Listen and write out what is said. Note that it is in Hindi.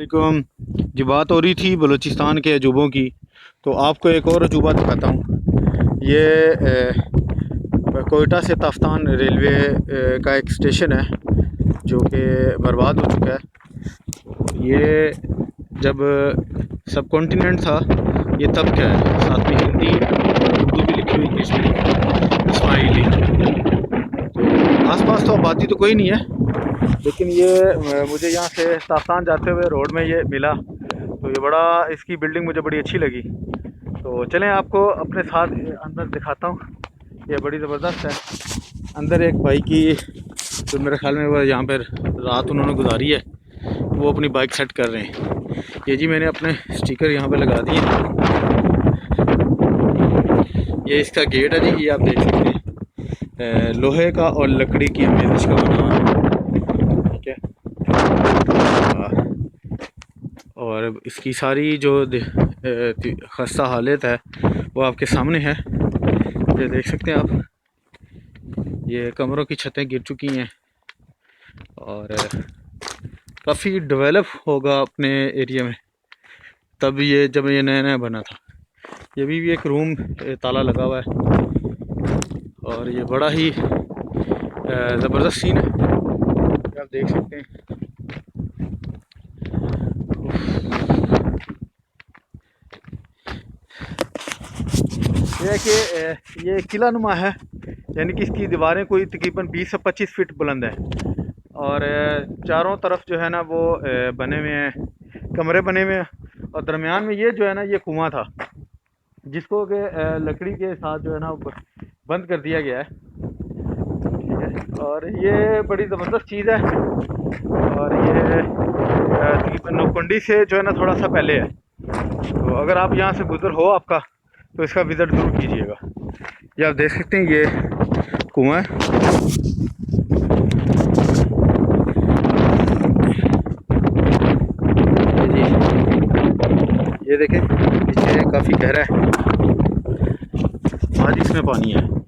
वालेकुम। जी, बात हो रही थी बलूचिस्तान के अजूबों की, तो आपको एक और अजूबा दिखाता हूँ। ये कोयटा से ताफ्तान रेलवे का एक स्टेशन है जो कि बर्बाद हो चुका है। ये जब सब कॉन्टिनेंट था, ये तब क्या है, साथ में हिंदी और उर्दू भी लिखी हुई थी इसमें, इस्माइली। तो आसपास तो आबादी तो कोई नहीं है, लेकिन ये मुझे यहाँ से ताफ्तान जाते हुए रोड में ये मिला, तो ये बड़ा, इसकी बिल्डिंग मुझे बड़ी अच्छी लगी। तो चलें आपको अपने साथ अंदर दिखाता हूँ। ये बड़ी ज़बरदस्त है। अंदर एक भाई की, जो मेरे ख्याल में वो यहाँ पर रात उन्होंने गुजारी है, वो अपनी बाइक सेट कर रहे हैं। ये जी मैंने अपने स्टिकर यहाँ पे लगा दिए। ये इसका गेट है जी, ये आप देख सकते हैं, लोहे का और लकड़ी की अमेज़ का बना हुआ है। ठीक है, और इसकी सारी जो खस्ता हालत है वो आपके सामने है। ये देख सकते हैं आप, ये कमरों की छतें गिर चुकी हैं और काफ़ी डेवलप होगा अपने एरिया में। तब ये जब ये नया नया बना था, ये भी एक रूम ताला लगा हुआ है और ये बड़ा ही ज़बरदस्त सीन है, आप देख सकते हैं। ये है कि ये किला नुमा है, यानी कि इसकी दीवारें कोई तकरीबन 20 से 25 फीट बुलंद है और चारों तरफ जो है ना वो बने हुए हैं, कमरे बने हुए हैं, और दरमियान में ये जो है ना ये कुआं था, जिसको कि लकड़ी के साथ जो है ना बंद कर दिया गया है। ठीक है, और ये बड़ी ज़बरदस्त चीज़ है, और ये तकरीबन नौकुंडी से जो है ना थोड़ा सा पहले है। तो अगर आप यहाँ से गुजर हो आपका, तो इसका विज़िट ज़रूर कीजिएगा। ये आप देख सकते हैं, ये कुआं है। ये देखें, पीछे काफ़ी गहरा है, आज इसमें पानी है।